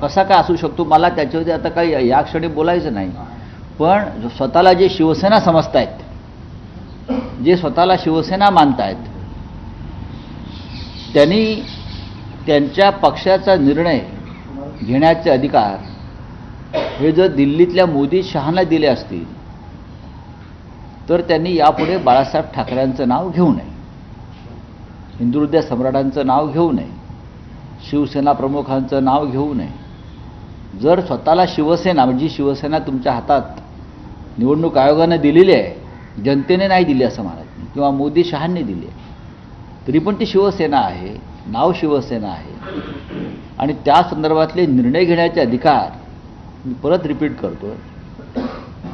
कसा काय असू शकतो मला त्याच्यावरती आता काही या क्षणी बोलायचं नाही. पण स्वतःला जे शिवसेना समजतायत, जे स्वतःला शिवसेना मानतायत, त्यांनी त्यांच्या पक्षाचा निर्णय घेण्याचे अधिकार हे जर दिल्लीतल्या मोदी शहांना दिले असतील तर त्यांनी यापुढे बाळासाहेब ठाकरेंचं नाव घेऊ नये, हिंदुहृदय सम्राटांचं नाव घेऊ नये, शिवसेना प्रमुखांचं नाव घेऊ नये. जर स्वतःला शिवसेना, म्हणजे शिवसेना तुमच्या हातात निवडणूक आयोगानं दिलेली आहे, जनतेने नाही दिली असं म्हणत नाही, किंवा मोदी शहांनी दिली आहे, तरी पण ती शिवसेना आहे, नाव शिवसेना आहे. आणि त्या संदर्भातले निर्णय घेण्याचे अधिकार मी परत रिपीट करतो,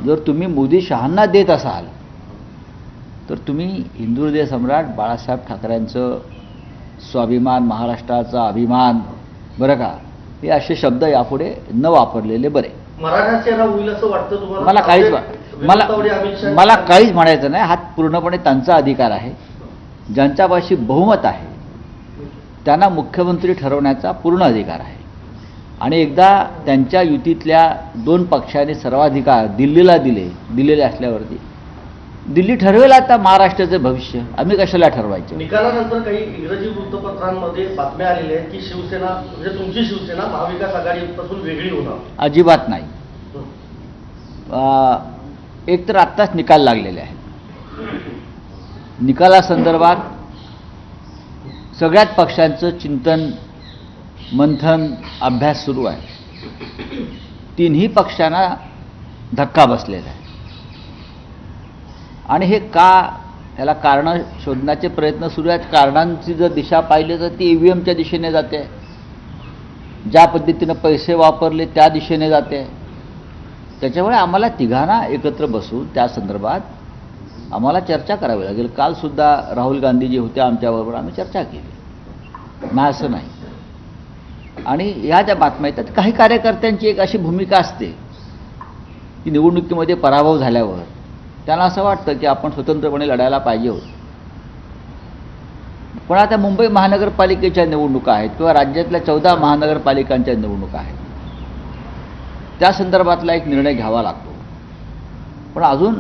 जर तुम्ही मोदी शहांना देत असाल तर तुम्ही हिंदुहृदय सम्राट बाळासाहेब ठाकरेंचं स्वाभिमान, महाराष्ट्राचा अभिमान, बरं का, हे असे शब्द यापुढे न वापरलेले बरे. मराठा चेहरा होईल असं वाटतं तुम्हाला? मला काहीच म्हणायचं नाही. हा पूर्णपणे त्यांचा अधिकार आहे. ज्यांच्यापाशी बहुमत आहे त्यांना मुख्यमंत्री ठरवण्याचा पूर्ण अधिकार आहे. आणि एकदा त्यांच्या युतीतल्या 2 पक्षांनी सर्वाधिकार दिल्लीला दिलेले असल्यावरती दिल्ली ठरवेल आता महाराष्ट्राचं भविष्य. आम्ही कशाला ठरवायचं? निकालानंतर काही इंग्रजी वृत्तपत्रांमध्ये बातम्या आलेल्या आहेत की शिवसेना, म्हणजे तुमची शिवसेना महाविकास आघाडीपासून वेगळी होणार. अजिबात नाही. एक तर आत्ताच निकाल लागलेले आहेत. निकालासंदर्भात सगळ्याच पक्षांचं चिंतन, मंथन, अभ्यास सुरू आहे. 3ही पक्षांना धक्का बसलेला आहे. आणि हे का, याला कारणं शोधण्याचे प्रयत्न सुरू आहेत. कारणांची जर दिशा पाहिली तर ती EVMच्या दिशेने जाते, ज्या पद्धतीनं पैसे वापरले त्या दिशेने जाते. त्याच्यामुळे आम्हाला तिघांना एकत्र बसून त्या संदर्भात आम्हाला चर्चा करावी लागेल. कालसुद्धा राहुल गांधीजी होते आमच्याबरोबर, आम्ही चर्चा केली, नाही असं नाही. आणि ह्या ज्या बातम्या येतात, काही कार्यकर्त्यांची एक अशी भूमिका असते की निवडणुकीमध्ये पराभव झाल्यावर त्यांना असं वाटतं की आपण स्वतंत्रपणे लढायला पाहिजे होतं. पण आता मुंबई महानगरपालिकेच्या निवडणुका आहेत किंवा राज्यातल्या 14 महानगरपालिकांच्या निवडणुका आहेत, त्या संदर्भातला एक निर्णय घ्यावा लागतो. पण अजून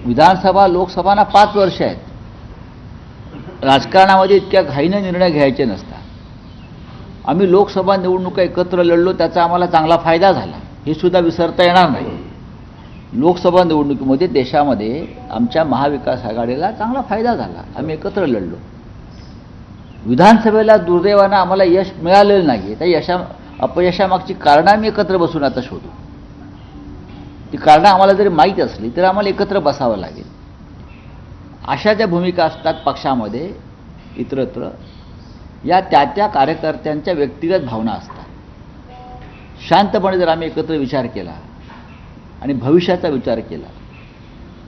विधानसभा, लोकसभांना 5 वर्ष आहेत. राजकारणामध्ये इतक्या घाईने निर्णय घ्यायचे नसतात. आम्ही लोकसभा निवडणुका एकत्र लढलो, त्याचा आम्हाला चांगला फायदा झाला, हे सुद्धा विसरता येणार नाही. लोकसभा निवडणुकीमध्ये देशामध्ये आमच्या महाविकास आघाडीला चांगला फायदा झाला, आम्ही एकत्र लढलो. विधानसभेला दुर्दैवानं आम्हाला यश मिळालेलं नाही. त्या अपयशामागची कारणं आम्ही एकत्र बसून आता शोधू. ती कारणं आम्हाला जरी माहीत असली तरी आम्हाला एकत्र बसावं लागेल. अशा ज्या भूमिका असतात पक्षामध्ये इतरत्र, या त्या कार्यकर्त्यांच्या व्यक्तिगत भावना असतात. शांतपणे जर आम्ही एकत्र विचार केला आणि भविष्याचा विचार केला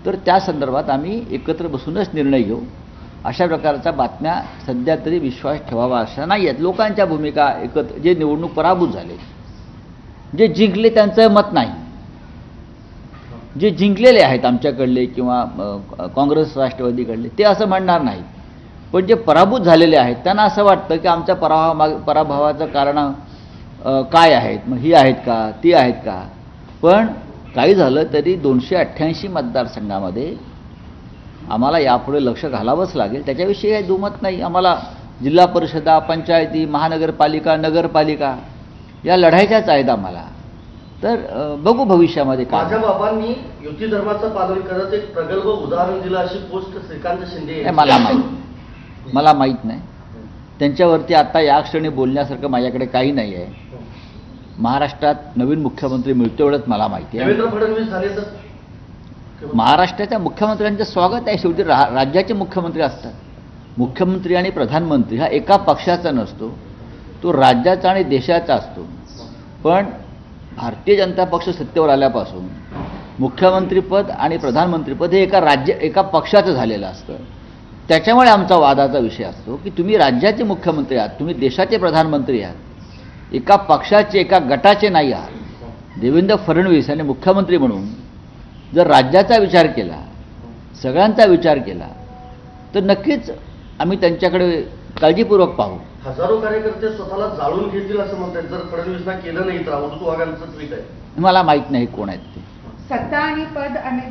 तर त्या संदर्भात आम्ही एकत्र बसूनच निर्णय घेऊ. अशा प्रकारच्या बातम्या सध्या तरी विश्वास ठेवावा अशा नाही आहेत. लोकांच्या भूमिका एकत्र, जे निवडणूक पराभूत झाले, जे जिंकले त्यांचं मत नाही, जे जिंकलेले आहेत आमच्याकडले किंवा काँग्रेस राष्ट्रवादीकडले, ते असं म्हणणार नाहीत. पण जे पराभूत झालेले आहेत त्यांना असं वाटतं की आमच्या पराभवाचं कारण काय आहेत, मग ही आहेत का, ती आहेत का. पण काही झालं तरी 288 मतदारसंघामध्ये आम्हाला यापुढे लक्ष घालावंच लागेल, त्याच्याविषयी काही दुमत नाही. आम्हाला जिल्हा परिषदा, पंचायती, महानगरपालिका, नगरपालिका या लढायच्याच आहेत आम्हाला. तर बघू भविष्यामध्ये काय. माझ्या बाबांनी युती धर्माचं पालन करत एक प्रगल्भ उदाहरण दिलं अशी पोस्ट श्रीकांत शिंदे. मला माहीत नाही त्यांच्यावरती आता या क्षणी बोलण्यासारखं माझ्याकडे काही नाही आहे. महाराष्ट्रात नवीन मुख्यमंत्री मिळतो एवढंच मला माहिती आहे. देवेंद्र फडणवीस झाले तर महाराष्ट्राच्या मुख्यमंत्र्यांचं स्वागत आहे. शेवटी राज्याचे मुख्यमंत्री असतात. मुख्यमंत्री आणि प्रधानमंत्री हा एका पक्षाचा नसतो, तो राज्याचा आणि देशाचा असतो. पण भारतीय जनता पक्ष सत्तेवर आल्यापासून मुख्यमंत्रीपद आणि प्रधानमंत्रीपद हे एका पक्षाचं झालेलं असतं. त्याच्यामुळे आमचा वादाचा विषय असतो की तुम्ही राज्याचे मुख्यमंत्री आहात, तुम्ही देशाचे प्रधानमंत्री आहात, एका पक्षाचे, एका गटाचे नाही आहात. देवेंद्र फडणवीस यांनी मुख्यमंत्री म्हणून जर राज्याचा विचार केला, सगळ्यांचा विचार केला, तर नक्कीच आम्ही त्यांच्याकडे काळजीपूर्वक पाहू. हजारो कार्यकर्ते स्वतःला जाळून घेतील असं म्हणतात, जर फडणवीसना केलं नाही तर अवधूत वाघांचं ट्विट आहे. मला माहीत नाही कोण आहेत ते. सत्ता आणि पद आणि